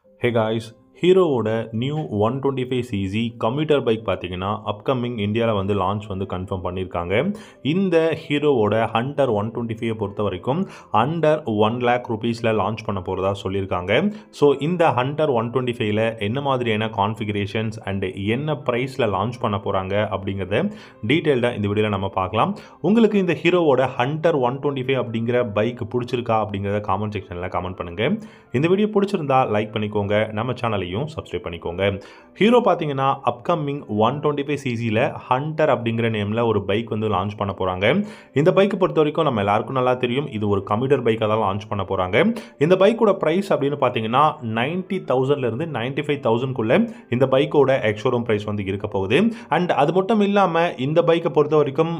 Hey guys, ஹீரோவோட new 125cc computer bike பார்த்தீங்கன்னா upcoming இந்தியாவில் வந்து லான்ச் வந்து கன்ஃபார்ம் பண்ணியிருக்காங்க. இந்த ஹீரோவோட ஹண்டர் 125 பொறுத்த வரைக்கும் அண்டர் 1,00,000 ருபீஸில் லான்ச் பண்ண போகிறதா சொல்லியிருக்காங்க. ஸோ இந்த ஹண்டர் 125ல என்ன மாதிரியான கான்ஃபிகரேஷன்ஸ் அண்ட் என்ன ப்ரைஸில் லான்ச் பண்ண போகிறாங்க அப்படிங்கிறத டீட்டெயில்டாக இந்த வீடியோவில் நம்ம பார்க்கலாம். உங்களுக்கு இந்த ஹீரோவோட ஹண்டர் 125 அப்படிங்கிற பைக் பிடிச்சிருக்கா அப்படிங்கிறத காமெண்ட் செக்ஷனில் கமெண்ட் பண்ணுங்கள். இந்த வீடியோ பிடிச்சிருந்தா லைக் பண்ணிக்கோங்க. நம்ம சேனலை சப்ஸ்கிரைப் பண்ணிக்கோங்க. ஹீரோ பார்த்தீங்கன்னா அப்கமிங் 125cc ஹண்டர் அப்படிங்கிற நேமில் ஒரு பைக் வந்து லான்ச் பண்ண போகிறாங்க. இந்த பைக் பொறுத்த வரைக்கும் நம்ம எல்லாருக்கும் நல்லா தெரியும், இது ஒரு கம்யூட்டர் பைக்காக தான் லான்ச் பண்ண போகிறாங்க. இந்த பைக்கோட ப்ரைஸ் அப்படின்னு பார்த்தீங்கன்னா 90,000லேருந்து 95,000க்குள்ளே இந்த பைக்கோட எக்ஸ்ஷோரூம் ப்ரைஸ் வந்து இருக்க போகுது. அண்ட் அது மட்டும் இல்லாமல் இந்த பைக்கை பொறுத்த வரைக்கும்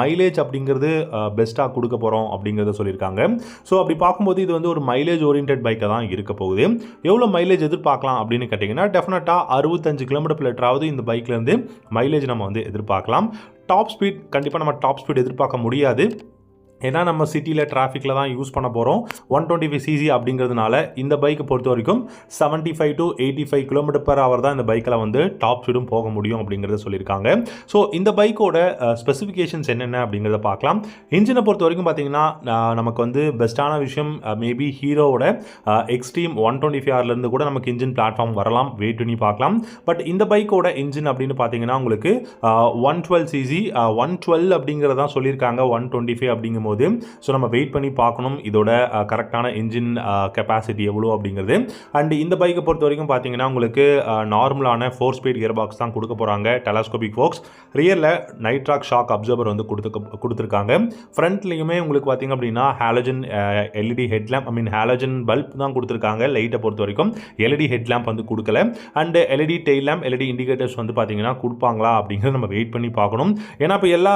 மைலேஜ் அப்படிங்கிறது பெஸ்ட்டாக கொடுக்க போகிறோம் அப்படிங்கிறத சொல்லியிருக்காங்க. ஸோ அப்படி பார்க்கும்போது இது வந்து ஒரு மைலேஜ் ஓரியன்ட் பைக்காக தான் இருக்க போகுது. எவ்வளோ மைலேஜ் எதிர்பார்க்கலாம் அப்படின்னு கேட்டிங்கன்னா டெஃபினட்டாக 65 km/h இந்த பைக்லேருந்து மைலேஜ் நம்ம வந்து எதிர்பார்க்கலாம். டாப் ஸ்பீட் கண்டிப்பாக நம்ம டாப் ஸ்பீட் எதிர்பார்க்க முடியாது. ஏன்னா நம்ம சிட்டியில் டிராஃபிக்கில் தான் யூஸ் பண்ண போகிறோம். 125cc அப்படிங்கிறதுனால இந்த பைக்கை பொறுத்த வரைக்கும் 75 to 85 km/h தான் இந்த பைக்கில் வந்து டாப் ஸ்பீடும் போக முடியும் அப்படிங்கிறத சொல்லியிருக்காங்க. ஸோ இந்த பைக்கோட ஸ்பெசிஃபிகேஷன்ஸ் என்னென்ன அப்படிங்கிறத பார்க்கலாம். இன்ஜினை பொறுத்த வரைக்கும் பார்த்தீங்கன்னா நமக்கு வந்து பெஸ்ட்டான விஷயம் மேபி ஹீரோவோட எக்ஸ்ட்ரீம் 125Rலேருந்து கூட நமக்கு இன்ஜின் பிளாட்ஃபார்ம் வரலாம், வெயிட் பண்ணி பார்க்கலாம். பட் இந்த பைக்கோட இன்ஜின் அப்படின்னு பார்த்தீங்கன்னா உங்களுக்கு 112cc 112 அப்படிங்கிறதான் சொல்லியிருக்காங்க. 125 அப்படிங்கும் போது ஸோ நம்ம வெயிட் பண்ணி பார்க்கணும் இதோட கரெக்டான இன்ஜின் கெப்பாசிட்டி எவ்வளோ அப்படிங்கிறது. அண்ட் இந்த பைக்கை பொறுத்த வரைக்கும் பார்த்தீங்கன்னா உங்களுக்கு நார்மலான 4 ஸ்பீட் கியர் பாக்ஸ் தான் கொடுக்க போகிறாங்க. டெலஸ்கோபிக் ஃபோக்ஸ் ரியரில் நைட்ராக் ஷாக் அப்சர்வர் வந்து கொடுத்துருக்காங்க. ஃப்ரண்ட்லேயுமே உங்களுக்கு பார்த்தீங்க அப்படின்னா halogen LED headlamp halogen bulb தான் கொடுத்துருக்காங்க. லைட்டை பொறுத்த வரைக்கும் எல்இடி ஹெட்லாம்ப் வந்து கொடுக்கல. And LED tail lamp LED இண்டிகேட்டர்ஸ் வந்து பார்த்தீங்கன்னா கொடுப்பாங்களா அப்படிங்கிறத நம்ம வெயிட் பண்ணி பார்க்கணும். ஏன்னா இப்போ எல்லா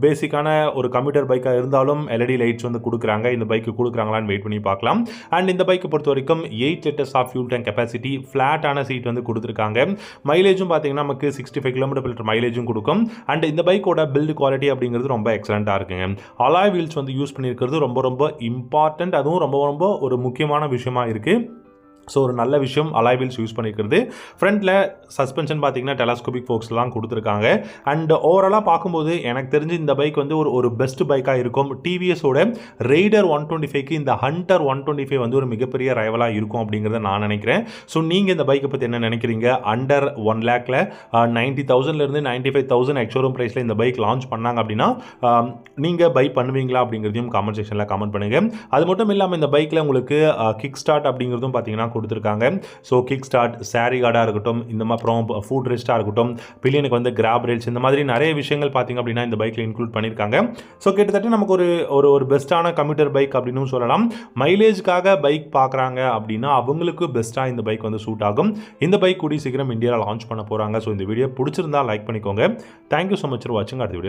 பேசிக்கான ஒரு கம்ப்யூட்டர் பைக்காக இருந்தாலும் எல்இடி லைட்ஸ் வந்து கொடுக்குறாங்க. இந்த பைக்கு கொடுக்குறாங்களான்னு வெயிட் பண்ணி பார்க்கலாம். அண்ட் இந்த பைக்கை பொறுத்த வரைக்கும் 8 liters of fuel tank capacity, ஃப்ளாட்டான சீட் வந்து கொடுத்துருக்காங்க. மைலேஜும் பார்த்தீங்கன்னா நமக்கு 65 km/h மைலேஜும் கொடுக்கும். அண்ட் இந்த பைக்கோட பில்டு குவாலிட்டி அப்படிங்கிறது ரொம்ப எக்ஸலண்ட்டாக இருக்குங்க. அலாய் வீல்ஸ் வந்து யூஸ் பண்ணியிருக்கிறது ரொம்ப ரொம்ப இம்பார்ட்டன்ட், அதுவும் ரொம்ப ரொம்ப ஒரு முக்கியமான விஷயமா இருக்குது. ஸோ ஒரு நல்ல விஷயம் அலாய் வீல்ஸ் யூஸ் பண்ணியிருக்கிறது. ஃப்ரண்ட்டில் சஸ்பென்ஷன் பார்த்தீங்கன்னா டெலஸ்கோபிக் ஃபோக்ஸ்லாம் கொடுத்துருக்காங்க. அண்ட் ஓவராலாக பார்க்கும்போது எனக்கு தெரிஞ்சு இந்த பைக் வந்து ஒரு பெஸ்ட் பைக்காக இருக்கும். டிவிஎஸோட ரெய்டர் 125க்கு இந்த ஹண்டர் 125 வந்து ஒரு மிகப்பெரிய ரைவலாக இருக்கும் அப்படிங்கிறத நான் நினைக்கிறேன். ஸோ நீங்கள் இந்த பைக்கை பற்றி என்ன நினைக்கிறீங்க? அண்டர் 1,00,000ல 90,000லேருந்து 95,000 எக்ஸ்ஷோரூம் ப்ரைஸில் இந்த பைக் லான்ச் பண்ணாங்க அப்படின்னா நீங்கள் பை பண்ணுவீங்களா அப்படிங்கிறதையும் காமெண்ட் செக்ஷனில் கமெண்ட் பண்ணுங்கள். அது மட்டும் இல்லாமல் இந்த பைக்கில் உங்களுக்கு கிக் ஸ்டார்ட் அப்படிங்கிறதும் பார்த்தீங்கன்னா கொடுத்துருக்காங்க. ஸோ கிக் ஸ்டார்ட், சாரி கார்டாக இருக்கட்டும், இந்த அப்புறம் ஃபுட் ரெஸ்ட்டாக இருக்கட்டும், பில்லியனுக்கு வந்து கிராப் ரேல்ஸ், இந்த மாதிரி நிறைய விஷயங்கள் பார்த்தீங்க அப்படின்னா இந்த பைக்கில் இன்க்ளூட் பண்ணியிருக்காங்க. ஸோ கிட்டத்தட்ட நமக்கு ஒரு பெஸ்ட்டான கம்ப்யூட்டர் பைக் அப்படின்னு சொல்லலாம். மைலேஜ்க்காக பைக் பார்க்குறாங்க அப்படின்னா அவங்களுக்கு பெஸ்ட்டாக இந்த பைக் வந்து சூட் ஆகும். இந்த பைக் கூடிய சீக்கிரம் இந்தியாவில் லான்ச் பண்ண போகிறாங்க. ஸோ இந்த வீடியோ பிடிச்சிருந்தா லைக் பண்ணிக்கோங்க. தேங்க்யூ ஸோ மச் ஃபார் வாட்சிங். அடுத்த வீடியோ